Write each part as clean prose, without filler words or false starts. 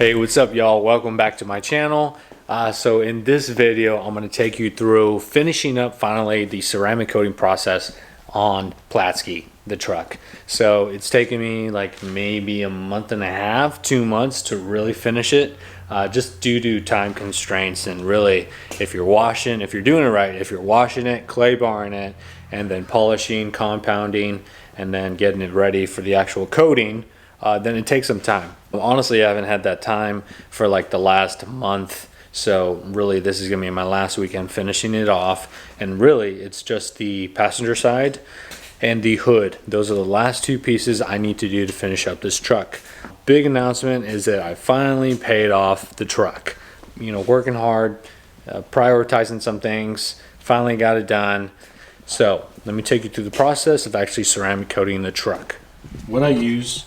Hey, what's up y'all? Welcome back to my channel. So in this video, I'm going to take you through finishing up finally the ceramic coating process on Platsky, the truck. So it's taken me like maybe a month and a half, 2 months to really finish it, just due to time constraints. And really, if you're doing it right, if you're washing it, clay barring it, and then polishing, compounding, and then getting it ready for the actual coating, then it takes some time. Honestly, I haven't had that time for like the last month. So really this is gonna be my last weekend finishing it off. And really it's just the passenger side and the hood. Those are the last two pieces I need to do to finish up this truck. Big announcement is that I finally paid off the truck. You know, working hard, prioritizing some things, finally got it done. So let me take you through the process of actually ceramic coating the truck. What I use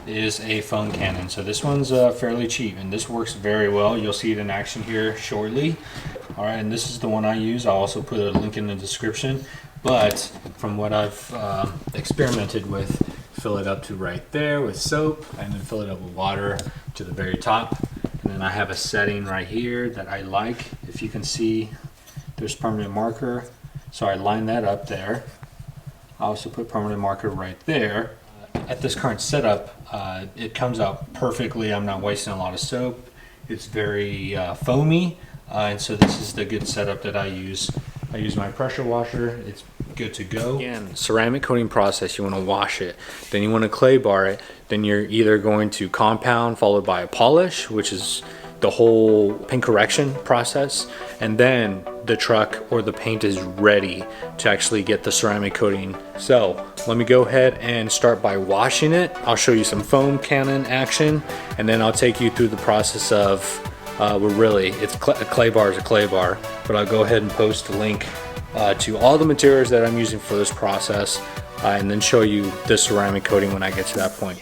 is a foam cannon. So this one's fairly cheap and this works very well. You'll see it in action here shortly. All right, and this is the one I use. I'll also put a link in the description. But from what I've experimented with, fill it up to right there with soap and then fill it up with water to the very top. And then I have a setting right here that I like. If you can see, there's permanent marker. So I line that up there. I also put permanent marker right there. At this current setup, it comes out perfectly. I'm not wasting a lot of soap. It's very foamy, and so this is the good setup that I use. I use my pressure washer. It's good to go. Again, ceramic coating process, you want to wash it, then you want to clay bar it, then you're either going to compound followed by a polish, which is the whole paint correction process, and then the truck or the paint is ready to actually get the ceramic coating. So let me go ahead and start by washing it. I'll show you some foam cannon action, and then I'll take you through the process of it's a clay bar is a clay bar, but I'll go ahead and post a link to all the materials that I'm using for this process, and then show you the ceramic coating when I get to that point.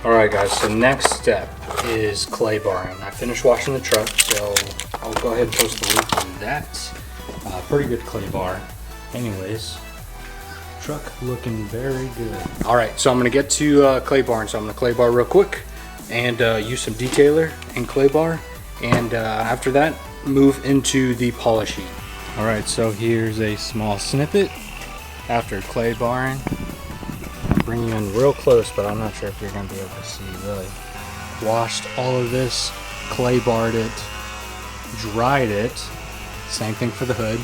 Alright guys, so next step is clay barring. I finished washing the truck, so I'll go ahead and post the link to that. Pretty good clay bar. Anyways, truck looking very good. Alright, so I'm going to get to clay barring. So I'm going to clay bar real quick and use some detailer and clay bar. And after that, move into the polishing. Alright, so here's a small snippet after clay barring. Bring you in real close, but I'm not sure if you're going to be able to see really. Washed all of this, clay barred it, dried it. Same thing for the hood.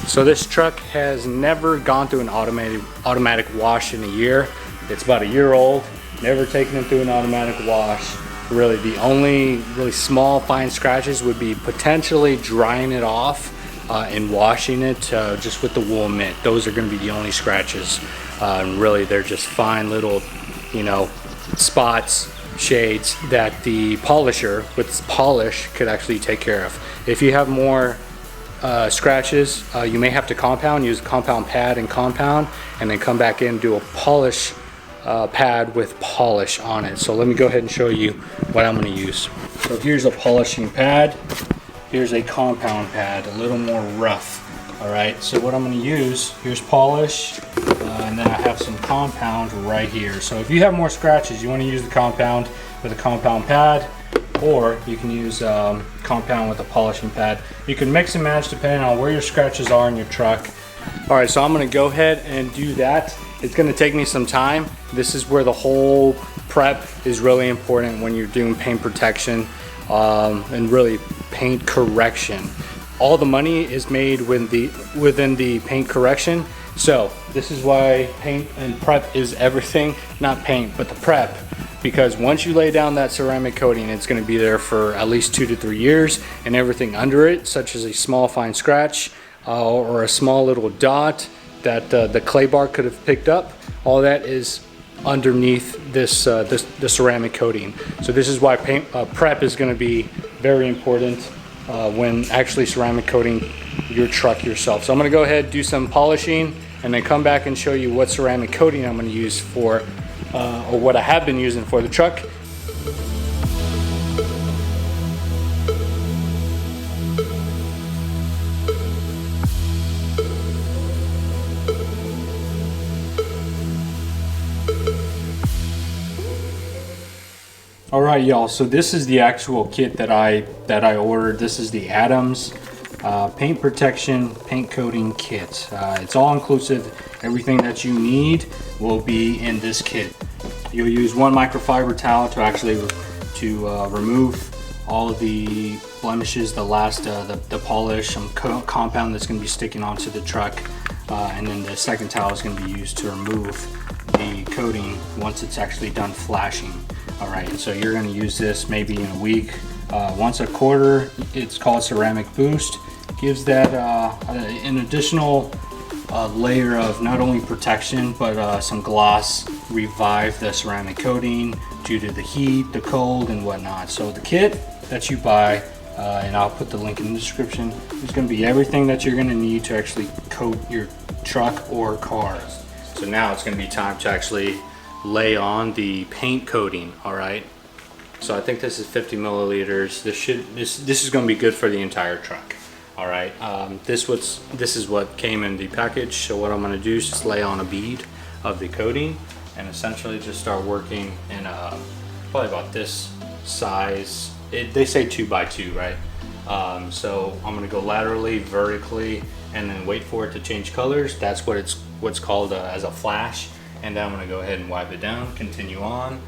So this truck has never gone through an automatic wash in a year. It's about a year old, never taken it through an automatic wash. Really, the only really small fine scratches would be potentially drying it off and washing it just with the wool mitt. Those are going to be the only scratches. And really they're just fine little, you know, spots, shades that the polisher with polish could actually take care of. If you have more scratches, you may have to use a compound pad and compound, and then come back in and do a polish pad with polish on it. So let me go ahead and show you what I'm going to use. So here's a polishing pad. Here's a compound pad, a little more rough. All right, so what I'm going to use, here's polish, and then I have some compound right here. So if you have more scratches, you want to use the compound with a compound pad, or you can use compound with a polishing pad. You can mix and match depending on where your scratches are in your truck. All right, so I'm going to go ahead and do that. It's going to take me some time. This is where the whole prep is really important when you're doing paint protection and really paint correction. All the money is made within the paint correction, So this is why paint and prep is everything. Not paint, but the prep. Because once you lay down that ceramic coating, it's going to be there for at least 2 to 3 years, and everything under it, such as a small fine scratch or a small little dot that the clay bar could have picked up, all that is underneath this the ceramic coating. So this is why paint prep is going to be very important when actually ceramic coating your truck yourself. So I'm going to go ahead, do some polishing, and then come back and show you what ceramic coating I'm going to use for or what I have been using for the truck. All right, y'all, so this is the actual kit that I ordered. This is the Adams paint protection paint coating kit. It's all inclusive. Everything that you need will be in this kit. You'll use one microfiber towel to actually remove all of the blemishes, the polish, some compound that's going to be sticking onto the truck, and then the second towel is going to be used to remove the coating once it's actually done flashing. All right, and so you're going to use this maybe in a week, once a quarter. It's called Ceramic Boost. Gives that an additional layer of not only protection but some gloss. Revive the ceramic coating due to the heat, the cold, and whatnot. So the kit that you buy, and I'll put the link in the description, is going to be everything that you're going to need to actually coat your truck or car. So now it's going to be time to actually lay on the paint coating. All right, so I think this is 50 milliliters. This is going to be good for the entire truck. All right, this is what came in the package. So what I'm going to do is just lay on a bead of the coating and essentially just start working in probably about this size. They say 2 by 2, right? So I'm going to go laterally, vertically, and then wait for it to change colors. That's what's called as a flash. And then I'm going to go ahead and wipe it down, continue on.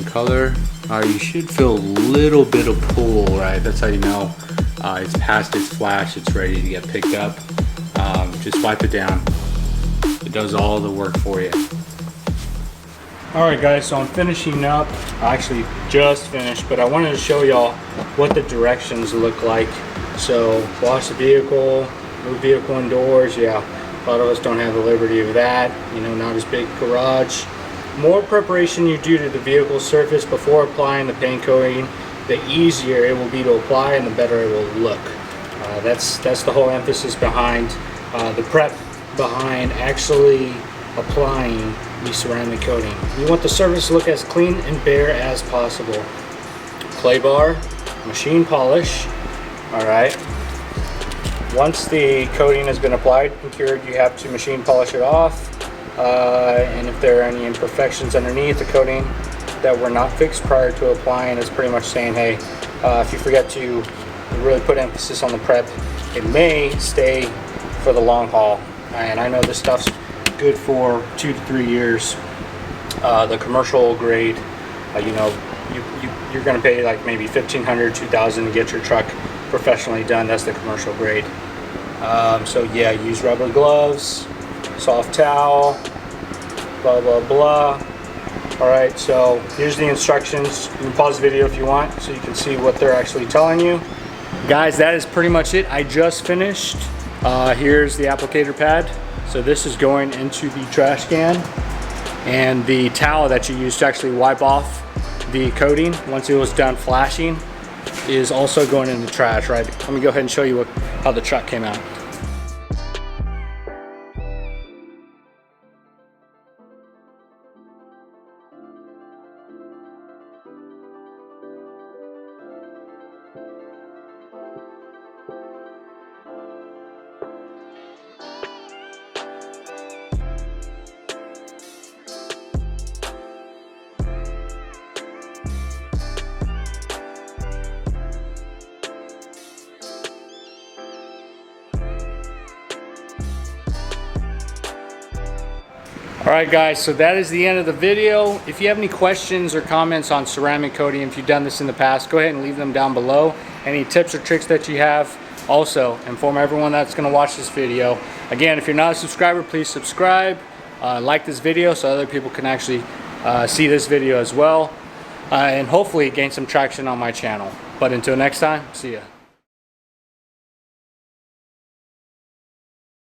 Color. You should feel a little bit of pull, right? That's how you know it's past its flash, it's ready to get picked up. Just wipe it down. It does all the work for you. Alright guys, so I'm finishing up. I actually just finished, but I wanted to show y'all what the directions look like. So wash the vehicle, move vehicle indoors. Yeah, a lot of us don't have the liberty of that. You know, not as big garage. More preparation you do to the vehicle surface before applying the paint coating, the easier it will be to apply and the better it will look. That's the whole emphasis behind the prep, behind actually applying the ceramic coating. You want the surface to look as clean and bare as possible. Clay bar, machine polish. All right. Once the coating has been applied and cured, you have to machine polish it off. And if there are any imperfections underneath the coating that were not fixed prior to applying, it's pretty much saying, hey, if you forget to really put emphasis on the prep, it may stay for the long haul. And I know this stuff's good for 2 to 3 years. The commercial grade, you know, you're going to pay like maybe $1,500, $2,000 to get your truck professionally done. That's the commercial grade. So yeah, use rubber gloves, soft towel, blah blah blah. All right, so here's the instructions. You can pause the video if you want so you can see what they're actually telling you. Guys, that is pretty much it. I just finished. Here's the applicator pad. So this is going into the trash can, and the towel that you use to actually wipe off the coating once it was done flashing is also going in the trash, right? Let me go ahead and show you how the truck came out. Alright guys, so that is the end of the video. If you have any questions or comments on ceramic coating, if you've done this in the past, go ahead and leave them down below. Any tips or tricks that you have, also inform everyone that's going to watch this video. Again, if you're not a subscriber, please subscribe, like this video so other people can actually see this video as well, and hopefully gain some traction on my channel. But until next time, see ya.